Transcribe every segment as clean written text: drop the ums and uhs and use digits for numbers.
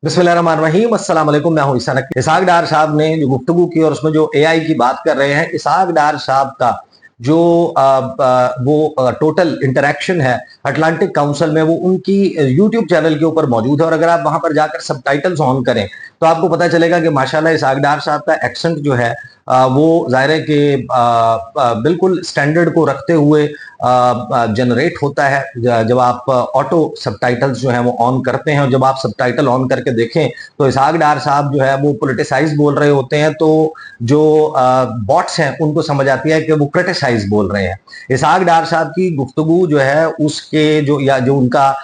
बिस्मिल्लाहिर्रहमानिर्रहीम अस्सलाम वालेकुम। मैं हूं इसहाक डार साहब ने जो गुफ्तगू की और उसमें जो एआई की बात कर रहे हैं, इसहाक डार साहब का जो वो टोटल इंटरेक्शन है अटलांटिक काउंसिल में, वो उनकी यूट्यूब चैनल के ऊपर मौजूद है। और अगर आप वहां पर जाकर सबटाइटल्स ऑन करें तो आपको पता चलेगा कि माशाल्लाह इसहाक डार साहब का एक्सेंट जो है वो जाहिर है कि बिल्कुल स्टैंडर्ड को रखते हुए जनरेट होता है। जब आप ऑटो सबटाइटल्स जो है वो ऑन करते हैं और जब आप सबटाइटल ऑन करके देखें तो इसहाक डार साहब जो है वो पोलिटिसाइज बोल रहे होते हैं, तो जो बॉट्स हैं उनको समझ आती है कि वो क्रिटिसाइज बोल रहे हैं। इसहाक डार साहब की गुफ्तगू जो है उसके जो या जो उनका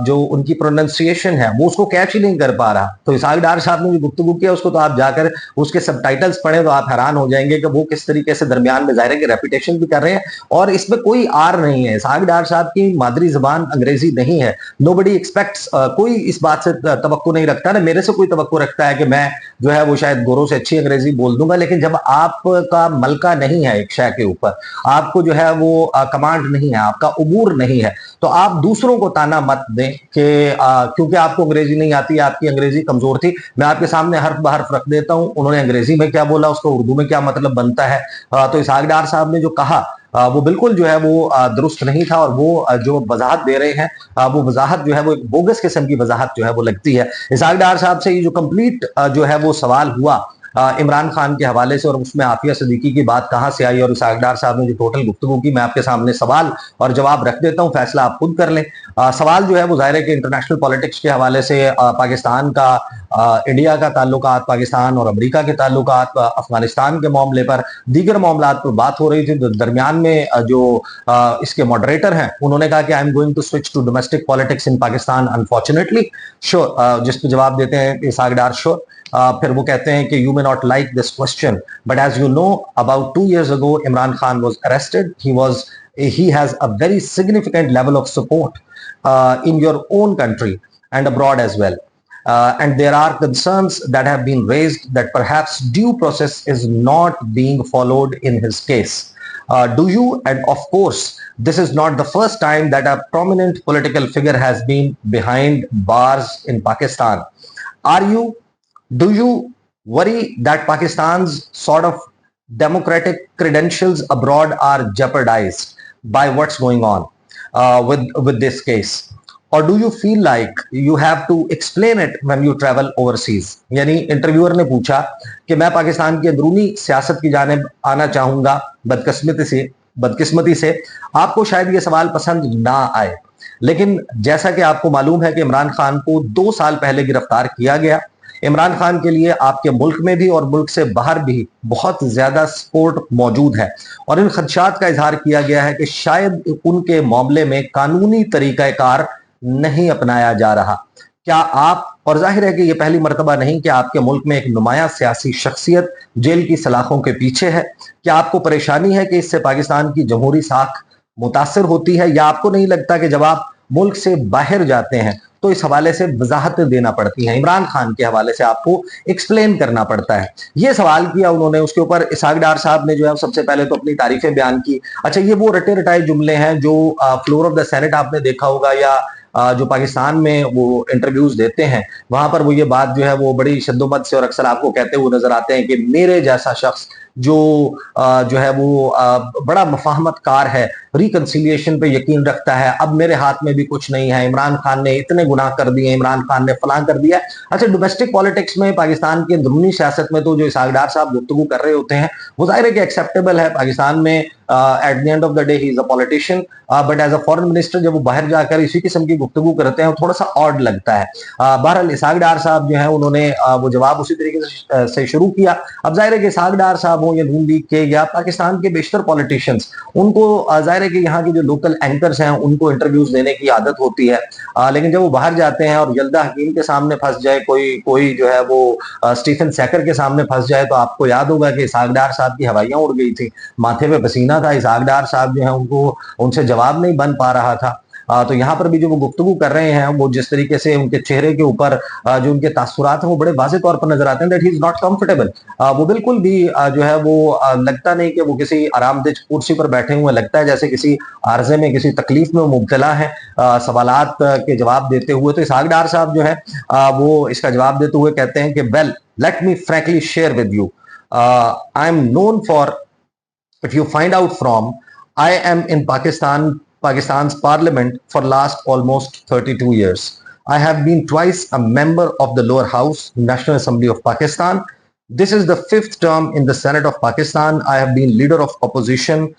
जो उनकी प्रोनाउंसिएशन है वो उसको कैच ही नहीं कर पा रहा। तो इसहाक डार साहब ने जो गुफ्तगू किया उसको तो आप जाकर उसके सबटाइटल्स पढ़ें तो आप हैरान हो जाएंगे कि वो किस तरीके से दरमियान में जाहिर है कि रेपुटेशन भी कर रहे हैं और इसमें कोई आर नहीं है। इसहाक डार साहब की मादरी जबान अंग्रेजी नहीं है। नोबडी एक्सपेक्ट्स, कोई इस बात से तवक्को नहीं रखता ना, मेरे से कोई तवक्को रखता है कि मैं जो है वो शायद गोरों से अच्छी अंग्रेजी बोल दूंगा, लेकिन जब आपका मलका नहीं है एक शय के ऊपर, आपको जो है वो कमांड नहीं है, आपका उबूर नहीं है, तो आप दूसरों को ताना मत दें कि क्योंकि आपको अंग्रेजी नहीं आती, आपकी अंग्रेजी कमजोर थी। मैं आपके सामने हर्फ बहर्फ रख देता हूं, उन्होंने अंग्रेजी में क्या बोला उसको उर्दू में क्या मतलब बनता है। तो इसहाक डार साहब ने जो कहा वो बिल्कुल जो है वो दुरुस्त नहीं था और वो जो वजाहत दे रहे हैं वो वजाहत जो है वो एक बोगस किस्म की वजाहत जो है वो लगती है। इसहाक डार साहब से ये जो कंप्लीट जो है वो सवाल हुआ इमरान खान के हवाले से और उसमें आफिया सिद्दीकी की बात कहां से आई और इसहाक डार साहब ने जो टोटल गुफ्तगू की, मैं आपके सामने सवाल और जवाब रख देता हूं, फैसला आप खुद कर लें। सवाल जो है वो जाहिर है कि इंटरनेशनल पॉलिटिक्स के हवाले से पाकिस्तान का इंडिया का ताल्लुकात, पाकिस्तान और अमेरिका के ताल्लुकात, अफगानिस्तान के मामले पर, दीगर मामलात पर बात हो रही थी। दरमियान में जो इसके मॉडरेटर हैं उन्होंने कहा कि I am going to switch to domestic politics in Pakistan unfortunately. Sure, जिस पे जवाब देते हैं इसहाक डार, श्योर। फिर वो कहते हैं कि you may not like this question but as you know about 2 years ago Imran Khan was arrested. He has a very significant level of support in your own country and abroad as well. And there are concerns that have been raised that perhaps due process is not being followed in his case. Do you? And of course, this is not the first time that a prominent political figure has been behind bars in Pakistan. Do you worry that Pakistan's sort of democratic credentials abroad are jeopardized by what's going on with this case? Or do you feel like you have to explain it when you travel overseas? यानी interviewer ने पूछा कि मैं पाकिस्तान की अंदरूनी सियासत की जानिब आना चाहूंगा, बदकिस्मती से आपको शायद ये सवाल पसंद ना आए, लेकिन जैसा कि आपको मालूम है कि इमरान खान को 2 साल पहले गिरफ्तार किया गया। इमरान खान के लिए आपके मुल्क में भी और मुल्क से बाहर भी बहुत ज्यादा सपोर्ट मौजूद है और इन खदशात का इजहार किया गया है कि शायद उनके मामले में कानूनी तरीकाकार नहीं अपनाया जा रहा। क्या आप, और जाहिर है कि यह पहली मर्तबा नहीं कि आपके मुल्क में एक नुमाया सियासी शख्सियत जेल की सलाखों के पीछे है, क्या आपको परेशानी है कि इससे पाकिस्तान की जमहूरी साख मुतासर होती है, या आपको नहीं लगता कि जब आप मुल्क से बाहर जाते हैं तो इस हवाले से वजाहतें देना पड़ती हैं, इमरान खान के हवाले से आपको एक्सप्लेन करना पड़ता है? ये सवाल किया उन्होंने। उसके ऊपर इसहाक डार साहब ने जो है सबसे पहले तो अपनी तारीफें बयान की। अच्छा, ये वो रटे रटाए जुमले हैं जो फ्लोर ऑफ द सेनेट आपने देखा होगा या जो पाकिस्तान में वो इंटरव्यूज देते हैं वहां पर वो ये बात जो है वो बड़ी शद्दोमत से और अक्सर आपको कहते हुए नजर आते हैं कि मेरे जैसा शख्स जो है वो बड़ा मफाहमतकार है, रिकंसिलिएशन पे यकीन रखता है, अब मेरे हाथ में भी कुछ नहीं है, इमरान खान ने इतने गुनाह कर दिए, इमरान खान ने फलां कर दिया। अच्छा, डोमेस्टिक पॉलिटिक्स में, पाकिस्तान के अंदरूनी सियासत में तो जो इसहाक डार साहब गुफ्तगू कर रहे होते हैं वो जाहिर है कि एक्सेप्टेबल है। पाकिस्तान में at the end of the day he is a politician, but as a foreign minister जब वो बाहर जाकर इसी किस्म की गुफ्तगू करते हैं थोड़ा सा ऑड लगता है। बहरहाल इसहाक डार साहब जो है उन्होंने वो जवाब उसी तरीके से शुरू किया। अब जाहिर है कि इसहाक डार साहब हो या नून लीग के या पाकिस्तान के बेशतर पॉलिटिशियंस, उनको जाहिर है कि यहाँ की जो लोकल एंकर्स हैं उनको इंटरव्यूज देने की आदत होती है, लेकिन जब वो बाहर जाते हैं और यल्दा हकीम के सामने फंस जाए, कोई जो है वो स्टीफन सैकर के सामने फंस जाए, तो आपको याद होगा कि इसहाक डार साहब की हवाइयां उड़ गई थी, माथे पे पसीना था, इसहाक डार साहब जो है उनको उनसे जवाब नहीं बन पा रहा था। तो यहाँ पर भी जो वो गुफ्तगू कर रहे हैं, वो जिस तरीके से उनके चेहरे के ऊपर जो उनके तासुरात हैं वो बड़े वाज़ेह तौर पर नजर आते हैं that he is not comfortable. वो बिल्कुल भी जो है वो लगता नहीं कि वो किसी आरामदेह कुर्सी पर बैठे हुए, लगता है जैसे किसी आर्जे में, किसी तकलीफ में मुब्तला है सवालात के जवाब देते हुए। तो इसहाक डार साहब जो है वो इसका जवाब देते हुए कहते हैं कि well let me frankly share with you, I am known for, if you find out from, I am in Pakistan's parliament for last almost 32 years. I have been twice a member of the lower house, National Assembly of Pakistan. This is the 5th term in the Senate of Pakistan. I have been leader of opposition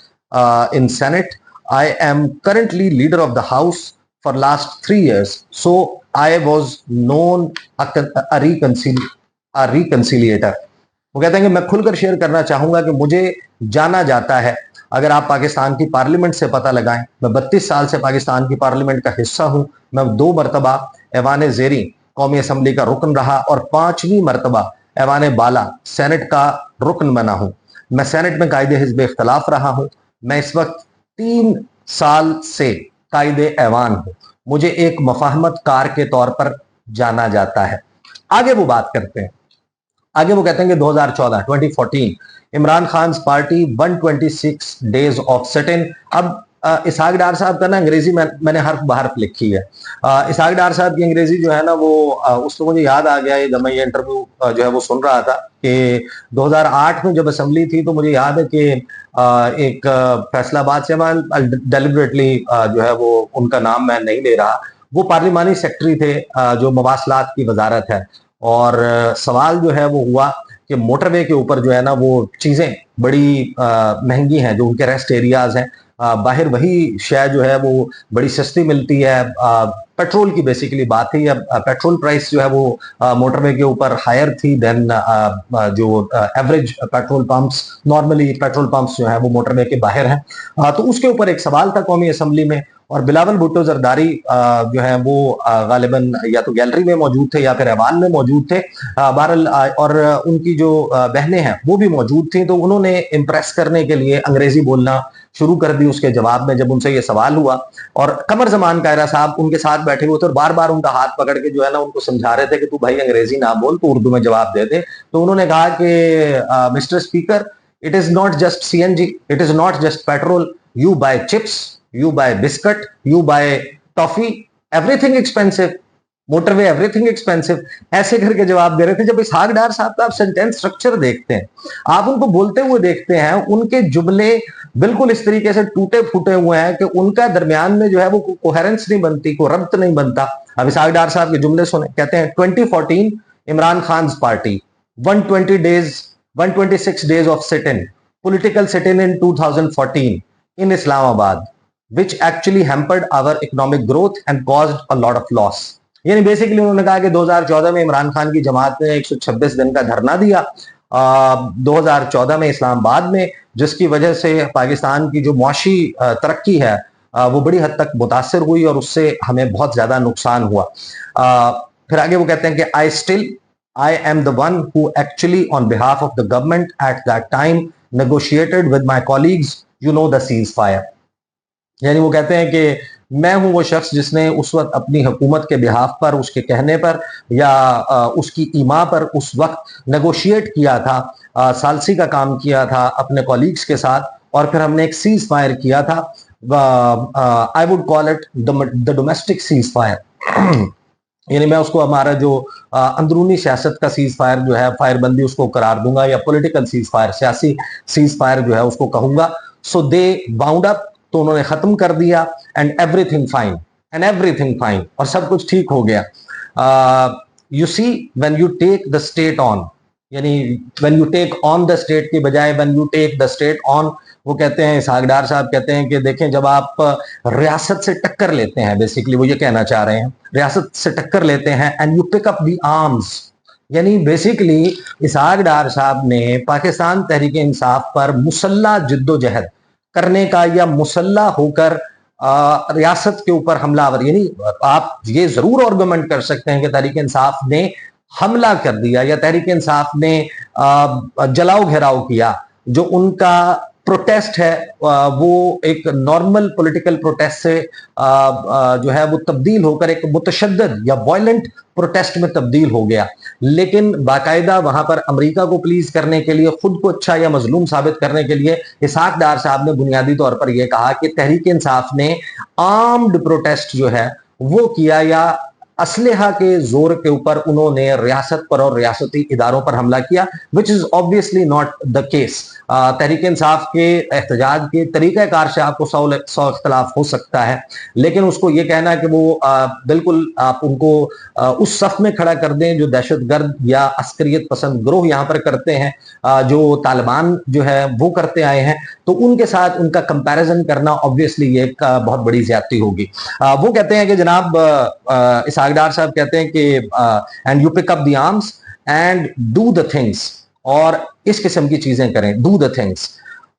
in Senate. I am currently leader of the house for last 3 years. So I was known a reconciliator. वो कहते हैं कि मैं खुलकर share करना चाहूंगा कि मुझे जाना जाता है। अगर आप पाकिस्तान की पार्लियामेंट से पता लगाएं, मैं 32 साल से पाकिस्तान की पार्लियामेंट का हिस्सा हूं। मैं 2 मरतबा ऐवान ज़ेरी कौमी असम्बली का रुकन रहा और 5वीं मरतबा ऐवान बाला सेनेट का रुकन बना हूं। मैं सेनेट में कायदे हिज़्ब इख्तलाफ रहा हूं। मैं इस वक्त 3 साल से कायदे ऐवान हूं। मुझे एक मफाहमत कार के तौर पर जाना जाता है। आगे वो बात करते हैं, आगे वो कहते हैं कि 2014 Imran Khan party 126 days of sit in. अब इसहाक डार साहब का ना अंग्रेजी मैंने हर्फ बहर्फ लिखी है। इसहाक डार साहब की अंग्रेजी जो है ना वो उसको मुझे याद आ गया जब मैं ये इंटरव्यू जो है वो सुन रहा था कि 2008 में जब असेंबली थी, तो मुझे याद है कि एक फैसलाबाद से, मैं डेलिबरेटली जो है वो उनका नाम मैं नहीं ले रहा, वो पार्लिमानी सेक्रेटरी थे जो मवासलात की वजारत है। और सवाल जो है वो हुआ कि मोटरवे के ऊपर जो है ना वो चीजें बड़ी महंगी हैं, जो उनके रेस्ट एरियाज हैं, बाहर वही शय जो है वो बड़ी सस्ती मिलती है। पेट्रोल की बेसिकली बात थी, या पेट्रोल प्राइस जो है वो मोटरवे के ऊपर हायर थी देन जो average petrol pumps, normally petrol pumps जो है वो मोटरवे के बाहर हैं। तो उसके ऊपर एक सवाल था कौमी असम्बली में, और बिलावल भुट्टो जरदारी जो है वो गालिबन या तो गैलरी में मौजूद थे या फिर ऐवान में मौजूद थे बहरहाल, और उनकी जो बहनें हैं वो भी मौजूद थी। तो उन्होंने इम्प्रेस करने के लिए अंग्रेजी बोलना शुरू कर दी उसके जवाब में, जब उनसे ये सवाल हुआ। और कमर जमान कायरा साहब उनके साथ बैठे हुए थे और बार बार उनका हाथ पकड़ के जो है ना उनको समझा रहे थे कि तू भाई अंग्रेजी ना बोल, तो उर्दू में जवाब दे दे। तो उन्होंने कहा कि mister speaker, it is not just CNG, it is not just petrol, you buy chips, you buy biscuit, you buy toffee, everything expensive, motorway everything expensive। ऐसे करके जवाब दे रहे थे। जब इसहाक डार साहब का आप सेंटेंस स्ट्रक्चर देखते हैं, आप उनको बोलते हुए देखते हैं, उनके जुमले बिल्कुल इस तरीके से टूटे फूटे हुए हैं कि उनका दरमियान में जो है वो कोहेरेंस नहीं बनती, कोई रब्त नहीं बनता। अब इसहाक डार साहब के जुमले सुने, कहते हैं 2014 Imran Khan party 126 days of sit in, political sit in 2014 in Islamabad, which actually hampered our economic growth and caused a lot of loss। यानी बेसिकली उन्होंने कहा कि 2014 में इमरान खान की जमात ने 126 दिन का धरना दिया 2014 में इस्लामाबाद में, जिसकी वजह से पाकिस्तान की जो मुआशी तरक्की है वो बड़ी हद तक मुतासर हुई और उससे हमें बहुत ज्यादा नुकसान हुआ। फिर आगे वो कहते हैं कि I am the one who actually on behalf of the government at that time negotiated with my colleagues, you know, the ceasefire। यानी वो कहते हैं कि मैं हूं वो शख्स जिसने उस वक्त अपनी हुकूमत के बिहाफ पर, उसके कहने पर या उसकी ईमा पर उस वक्त नेगोशिएट किया था, सालसी का काम किया था अपने कॉलीग्स के साथ, और फिर हमने एक सीज फायर किया था। I would call it the domestic cease fire. यानी मैं उसको हमारा जो अंदरूनी सियासत का सीज फायर जो है, फायरबंदी उसको करार दूंगा, या पॉलिटिकल सीज फायर, सियासी सीज फायर जो है उसको कहूंगा। सो दे बाउंड अप, तो उन्होंने खत्म कर दिया, एंड एवरीथिंग फाइन, और सब कुछ ठीक हो गया। You see when you take the state on, यानी when you take on the state की बजाय when you take the state on. वो कहते हैं, इसहाक डार साहब कहते हैं कि देखें, जब आप रियासत से टक्कर लेते हैं, बेसिकली वो ये कहना चाह रहे हैं, रियासत से टक्कर लेते हैं, and you pick up the arms. यानी बेसिकली इसहाक डार साहब ने पाकिस्तान तहरीक इंसाफ पर मुसल्ला जिद्दोजहद करने का, या मुसल्ला होकर रियासत के ऊपर हमलावर, यानी आप ये जरूर आर्गुमेंट कर सकते हैं कि तहरीक इंसाफ ने हमला कर दिया या तहरीक इंसाफ ने जलाओ घेराव किया, जो उनका प्रोटेस्ट है वो एक नॉर्मल पॉलिटिकल प्रोटेस्ट से जो है वो तब्दील होकर एक मुतशद्दद या वायलेंट प्रोटेस्ट में तब्दील हो गया। लेकिन बाकायदा वहां पर अमेरिका को प्लीज करने के लिए, खुद को अच्छा या मजलूम साबित करने के लिए इसहाक डार साहब ने बुनियादी तौर पर यह कहा कि तहरीक इंसाफ ने आर्म्ड प्रोटेस्ट जो है वो किया, या असलहा के जोर के ऊपर उन्होंने रियासत पर और रियासती इदारों पर हमला किया, which is obviously not the case. Tehreek Insaf के एहतजाज के तरीक़ाकार से आपको सौ इख्तलाफ हो सकता है, लेकिन उसको ये कहना है कि वो बिल्कुल आप उनको उस सफ में खड़ा कर दें जो दहशतगर्द या अस्करियत पसंद ग्रोह यहाँ पर करते हैं, जो तालिबान जो है वो करते आए हैं, तो उनके साथ उनका कंपैरिजन करना ऑब्वियसली ये एक बहुत बड़ी ज्यादती होगी। वो कहते हैं कि जनाब इसहाक डार साहब कहते हैं कि and you pick up the arms and do the things, और इस किस्म की चीजें करें, do the things.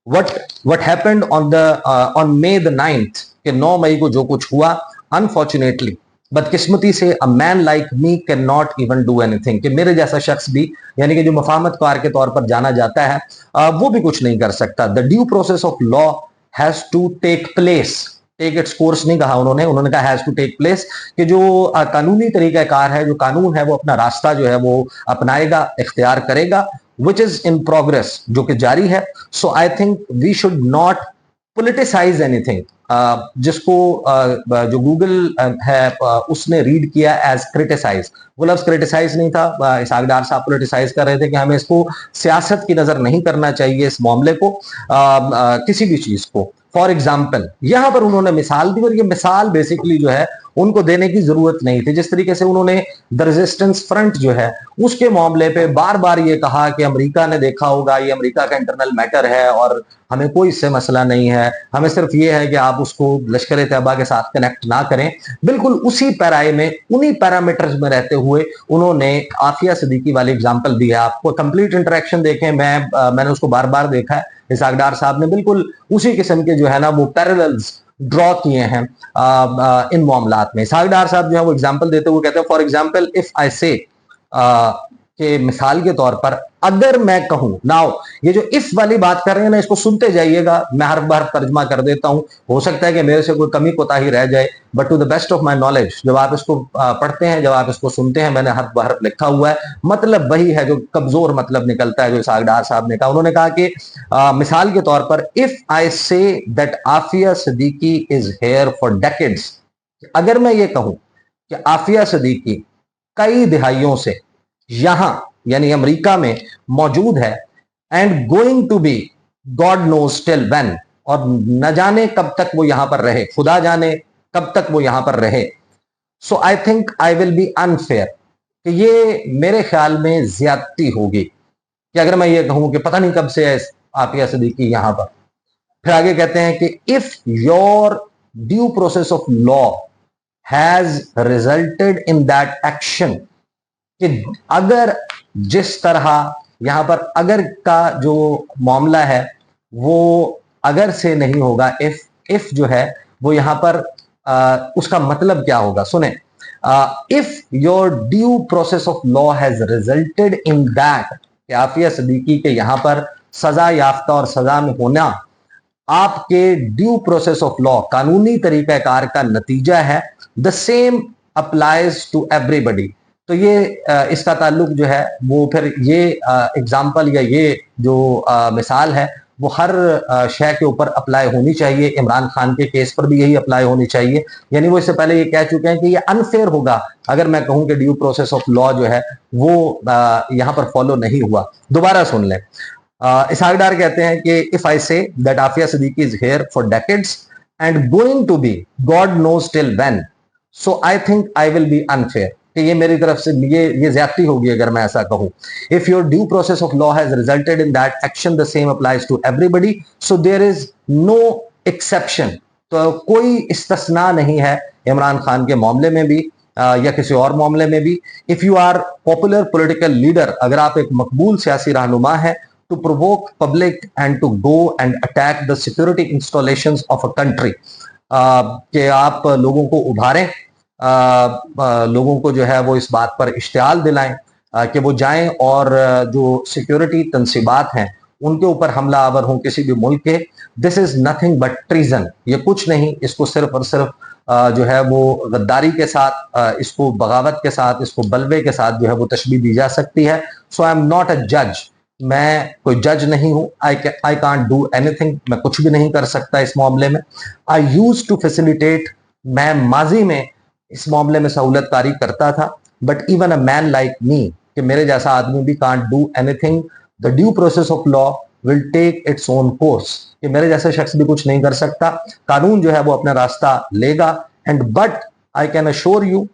What happened on May the 9th, कि 9 मई को जो कुछ हुआ, अनफॉर्चुनेटली बदकिस्मती से अ man like me can not even do anything, कि मेरे जैसा शख्स भी, यानी कि जो मफाहमतकार के तौर पर जाना जाता है, वो भी कुछ नहीं कर सकता। The due process of law has to take place, take its course नहीं कहा उन्होंने कहा हैज टू टेक प्लेस, कि जो कानूनी तरीकाकार है, जो कानून है, वो अपना रास्ता जो है वो अपनाएगा, इख्तियार करेगा, विच इज इन प्रोग्रेस, जो कि जारी है। So I think we should not politicise anything, जिसको जो गूगल है उसने रीड किया एज क्रिटिसाइज, वो लफ्ज क्रिटिसाइज नहीं था, इसहाक डार साहब पोलिटिसाइज कर रहे थे कि हमें इसको सियासत की नजर नहीं करना चाहिए, इस मामले को, किसी भी चीज को। फॉर एग्जाम्पल यहां पर उन्होंने मिसाल दी, और ये मिसाल बेसिकली जो है उनको देने की जरूरत नहीं थी। जिस तरीके से उन्होंने द रेजिस्टेंस फ्रंट जो है उसके मामले पे बार बार ये कहा कि अमेरिका ने देखा होगा, ये अमेरिका का इंटरनल मैटर है और हमें कोई इससे मसला नहीं है, हमें सिर्फ ये है कि आप उसको लश्कर तैयबा के साथ कनेक्ट ना करें। बिल्कुल उसी पैराए में, उन्हीं पैरामीटर्स में रहते हुए उन्होंने आफिया सिद्दीकी वाली एग्जाम्पल दी है। आपको कंप्लीट इंटरेक्शन देखें, मैंने उसको बार बार देखा है, इसहाक डार साहब ने बिल्कुल उसी किस्म के जो है ना वो पैरेलल्स ड्रॉ किए हैं इन मामलात में। इसहाक डार साहब जो है वो एग्जांपल देते हुए कहते हैं, फॉर एग्जांपल इफ आई से, के मिसाल के तौर पर अगर मैं कहूं, नाउ ये जो इफ वाली बात कर रहे हैं ना, इसको सुनते जाइएगा, मैं हर बार तर्जमा कर देता हूं, हो सकता है कि मेरे से कोई कमी कोताही रह जाए, but to the best of my knowledge, जब आप इसको पढ़ते हैं, जब आप इसको सुनते हैं, मैंने हर बार लिखा हुआ है, मतलब वही है जो कमजोर मतलब निकलता है, जो इसहाक डार साहब ने कहा। उन्होंने कहा कि मिसाल के तौर पर, if I say that Aafia Siddiqui is here for decades, अगर मैं ये कहूं कि आफिया सिद्दीकी कई दिहाइयों से यहां यानी अमेरिका में मौजूद है, and going to be God knows till when, और न जाने कब तक वो यहां पर रहे, खुदा जाने कब तक वो यहां पर रहे। So I think I will be unfair, कि ये मेरे ख्याल में ज्यादती होगी कि अगर मैं ये कहूं कि पता नहीं कब से है आफिया सिद्दीकी यहां पर। फिर आगे कहते हैं कि if your due process of law has resulted in that action, कि अगर जिस तरह यहां पर अगर का जो मामला है वो अगर से नहीं होगा, इफ जो है वो यहां पर उसका मतलब क्या होगा, सुने, if your due process of law has resulted in that, Aafia Siddiqui के यहां पर सजा याफ्ता और सजा में होना आपके ड्यू प्रोसेस ऑफ लॉ, कानूनी तरीकाकार का नतीजा है, the same applies to everybody. तो ये इसका ताल्लुक जो है वो फिर ये एग्जाम्पल या ये जो मिसाल है वो हर शय के ऊपर अप्लाई होनी चाहिए। इमरान खान के केस पर भी यही अप्लाई होनी चाहिए। यानी वो इससे पहले ये कह चुके हैं कि ये अनफेयर होगा अगर मैं कहूं कि ड्यू प्रोसेस ऑफ लॉ जो है वो यहां पर फॉलो नहीं हुआ। दोबारा सुन लें, इसहाक डार कहते हैं कि if I say that Aafia Siddiqui is here for decades and going to be God knows till when, so I think I will be unfair, कि ये मेरी तरफ से ये ज्यादती होगी अगर मैं ऐसा कहूं। If your due process of law has resulted in that action the same applies to everybody, so there is no exception, तो कोई इस्तिस्ना नहीं है इमरान खान के मामले में भी या किसी और मामले में भी। If you are popular political leader, अगर आप एक मकबूल सियासी रहनुमा है, to provoke public and to go and attack the security installations of a country, कि आप लोगों को उभारें, लोगों को जो है वो इस बात पर इश्तियाल दिलाएं कि वो जाएं और जो सिक्योरिटी तंसीबात हैं उनके ऊपर हमला आवर हों किसी भी मुल्क के, this is nothing but treason. ये कुछ नहीं, इसको सिर्फ और सिर्फ जो है वो गद्दारी के साथ, इसको बगावत के साथ, इसको बलवे के साथ जो है वो तशबीह दी जा सकती है। So I am not a जज, मैं कोई जज नहीं हूं। आई कांट डू एनीथिंग, मैं कुछ भी नहीं कर सकता इस मामले में। आई यूज टू फैसिलिटेट, मैं माजी में इस मामले में सहूलतकारी करता था। But even a man like me, कि मेरे जैसा आदमी भी can't do anything, the due process of law will take its own course, कि मेरे जैसा शख्स भी कुछ नहीं कर सकता, कानून जो है वो अपना रास्ता लेगा। And but I can assure you,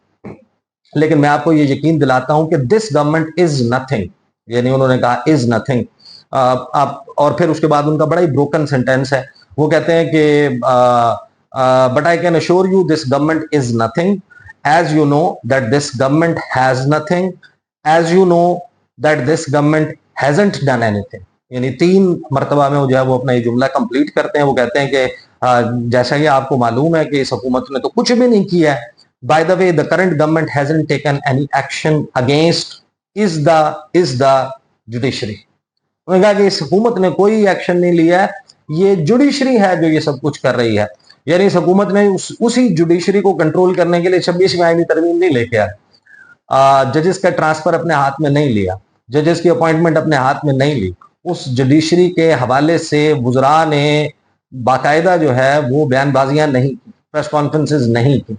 लेकिन मैं आपको ये यकीन दिलाता हूं कि दिस गवर्नमेंट इज नथिंग, यानी उन्होंने कहा इज नथिंग। आप और फिर उसके बाद उनका बड़ा ही ब्रोकन सेंटेंस है, वो कहते हैं कि but I can assure you this government is nothing, as you know that this government has nothing, as you know that this government hasn't done anything. यानी 3 मरतबा में वो जो है वो अपना ये जुमला कंप्लीट करते हैं। वो कहते हैं कि जैसा कि आपको मालूम है कि इस हुकूमत ने तो कुछ भी नहीं किया है। By the way, the current government hasn't taken any action against is the judiciary। उन्होंने कहा कि इस हुकूमत ने कोई एक्शन नहीं लिया है, ये जुडिशरी है जो ये सब कुछ कर रही है। यानी इस हुकूमत ने उसी जुडिशरी को कंट्रोल करने के लिए 26वीं आईनी तरमीम नहीं लेके आया, जजेस का ट्रांसफर अपने हाथ में नहीं लिया, जजेस की अपॉइंटमेंट अपने हाथ में नहीं ली। उस जुडिशरी के हवाले से वुज़रा ने बाकायदा जो है वो बयानबाजियां नहीं की, प्रेस कॉन्फ्रेंसेस नहीं की,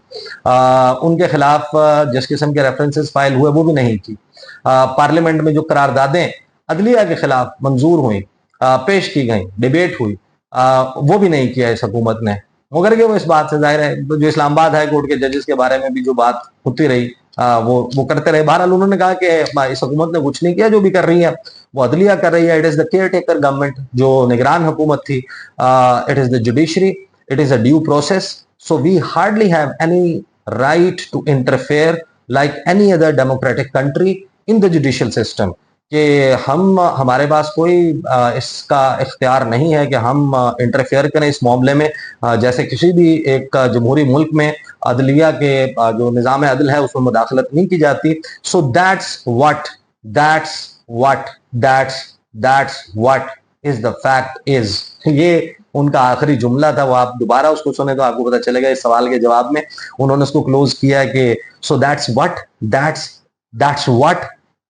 उनके खिलाफ जिस किस्म के रेफरेंसेस फाइल हुए वो भी नहीं की। पार्लियामेंट में जो करारदादें अदलिया के खिलाफ मंजूर हुई, पेश की गई, डिबेट हुई, वो भी नहीं किया इस हुकूमत ने। मगर कि वो इस बात से जाहिर है, जो इस्लामाबाद हाई कोर्ट के जजेस के बारे में भी जो बात होती रही, वो करते रहे। बहरहाल उन्होंने कहा कि इस हुकूमत ने कुछ नहीं किया, जो भी कर रही है वो अदलिया कर रही है। It is the caretaker government, जो निगरान हुकूमत थी। It is the judiciary, it is a due process, so we hardly have any right to interfere like any other democratic country in the judicial system. कि हमारे पास कोई इसका इख्तियार नहीं है कि हम इंटरफेयर करें इस मामले में, जैसे किसी भी एक जमहूरी मुल्क में अदलिया के जो निज़ाम अदल है उसमें मुदाखलत नहीं की जाती। So that's what is the fact is. ये उनका आखिरी जुमला था, वो आप दोबारा उसको सुने तो आपको पता चलेगा। इस सवाल के जवाब में उन्होंने उसको क्लोज किया है कि so that's what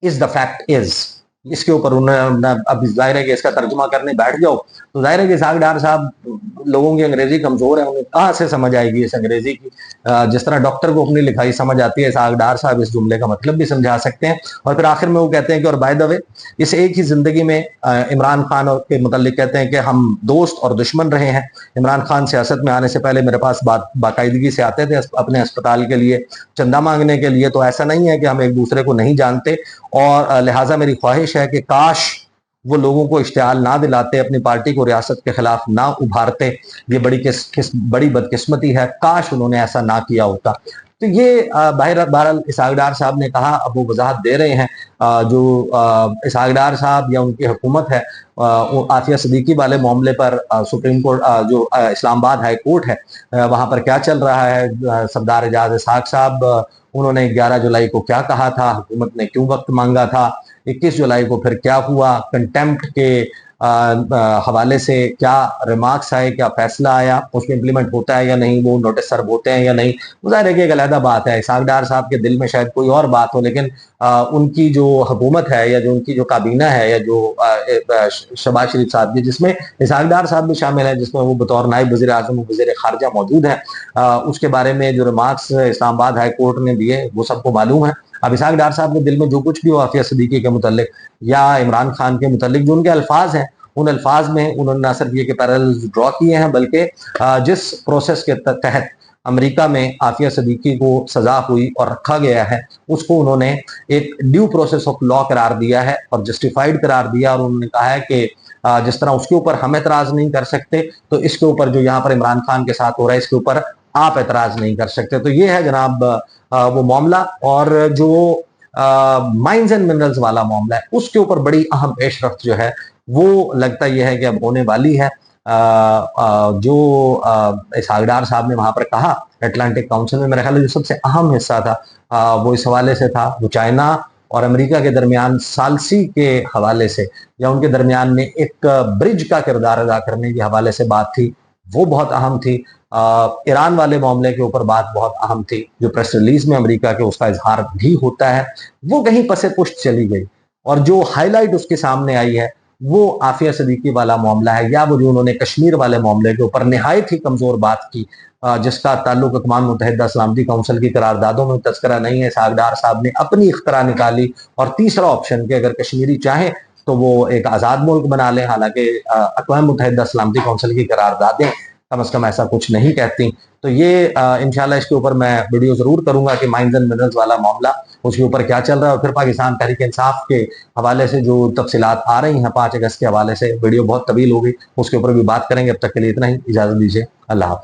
is the fact is. इसके ऊपर उन्होंने, अब जाहिर है कि इसका तर्जुमा करने बैठ जाओ तो जाहिर है कि इसहाक डार साहब, लोगों की अंग्रेजी कमजोर है, उन्हें कहाँ से समझ आएगी इस अंग्रेजी की। जिस तरह डॉक्टर को अपनी लिखाई समझ आती है, इसहाक डार साहब इस जुमले का मतलब भी समझा सकते हैं। और फिर आखिर में वो कहते हैं कि और बाय द वे, इस एक ही जिंदगी में इमरान खान के मुतालिक कहते हैं कि हम दोस्त और दुश्मन रहे हैं। इमरान खान सियासत में आने से पहले मेरे पास बाकायदगी से आते थे अपने अस्पताल के लिए चंदा मांगने के लिए, तो ऐसा नहीं है कि हम एक दूसरे को नहीं जानते। और लिहाजा मेरी ख्वाहिश है कि काश वो लोगों को इश्तियाल ना दिलाते, अपनी पार्टी को रियासत के खिलाफ ना उभारते। ये बड़ी बदकिस्मती है, काश उन्होंने ऐसा ना किया होता। तो ये बहरहाल इसहाक डार साहब ने कहा, अब वो वजाहत दे रहे हैं। जो इसहाक डार साहब या उनकी हुकूमत है, आफिया सिद्दीकी वाले मामले पर सुप्रीम कोर्ट, जो इस्लामाबाद हाई कोर्ट है, वहाँ पर क्या चल रहा है। सरदार एजाज इसहाक साहब, उन्होंने 11 जुलाई को क्या कहा था, हुकूमत ने क्यों वक्त मांगा था, 21 जुलाई को फिर क्या हुआ, कंटेम्प्ट के हवाले से क्या रिमार्क्स आए, क्या फैसला आया, उसमें इम्प्लीमेंट होता है या नहीं, वो नोटिस सर्व होते हैं या नहीं, जाहिर है कि एक अलहदा बात है। इसहाक डार साहब के दिल में शायद कोई और बात हो, लेकिन उनकी जो हुकूमत है या जो उनकी जो काबीना है या जो शहबाज शरीफ साहब की, जिसमें इसहाक डार साहब भी शामिल है, जिसमें वो बतौर नायब वज़ीर आज़म वज़ीर खारजा मौजूद है, उसके बारे में जो रिमार्क्स इस्लामाबाद हाई कोर्ट ने दिए वो सबको मालूम है। अब इसहाक डार साहब के दिल में जो कुछ भी हो आफिया सिद्दीकी के मुतालिक या इमरान खान के मुतालिक, जो उनके अल्फाज हैं, उन अल्फाज में उन्होंने ना सिर्फ ये कि पैरेलल्स ड्रॉ किए हैं, बल्कि जिस प्रोसेस के तहत अमेरिका में आफिया सिद्दीकी को सजा हुई और रखा गया है, उसको उन्होंने एक ड्यू प्रोसेस ऑफ लॉ करार दिया है और जस्टिफाइड करार दिया। और उन्होंने कहा है कि जिस तरह उसके ऊपर हम एतराज नहीं कर सकते, तो इसके ऊपर जो यहाँ पर इमरान खान के साथ हो रहा है, इसके ऊपर आप एतराज नहीं कर सकते। तो ये है जनाब वो मामला। और जो माइंस एंड मिनरल्स वाला मामला है, उसके ऊपर बड़ी अहम पेशरफ्त जो है वो लगता यह है कि अब होने वाली है। जो इसहाक डार साहब ने वहां पर कहा अटलांटिक काउंसिल में, मेरे ख्याल जो सबसे अहम हिस्सा था वो इस हवाले से था, वो चाइना और अमेरिका के दरमियान सालसी के हवाले से या उनके दरमियान में एक ब्रिज का किरदार अदा करने के हवाले से बात थी, वो बहुत अहम थी। ईरान वाले मामले के ऊपर बात बहुत अहम थी, जो प्रेस रिलीज में अमेरिका के उसका इजहार भी होता है, वो कहीं पसे पुष्ट चली गई। और जो हाईलाइट उसके सामने आई है वो आफिया सदीकी वाला मामला है, या वो जो उन्होंने कश्मीर वाले मामले के ऊपर निहायत ही कमजोर बात की, जिसका ताल्लुक अक़वाम मुत्तहिदा सलामती कौंसिल की करारदादों में तस्करा नहीं है। इसहाक डार साहब ने अपनी इख्तरा निकाली और तीसरा ऑप्शन कि अगर कश्मीरी चाहे तो वो एक आज़ाद मुल्क बना लें, हालांकि अक़वाम मुत्तहिदा सलामती कौंसिल की करारदादें कम अज़ कम ऐसा कुछ नहीं कहती। तो ये इंशाल्लाह इसके ऊपर मैं वीडियो ज़रूर करूंगा कि माइंस एंड मिनरल्स वाला मामला उसके ऊपर क्या चल रहा है, और फिर पाकिस्तान तहरीक इंसाफ के हवाले से जो तफसीलात आ रही हैं 5 अगस्त के हवाले से, वीडियो बहुत तवील होगी, उसके ऊपर भी बात करेंगे। अब तक के लिए इतना ही, इजाज़त दीजिए, अल्लाह हाफ़िज़।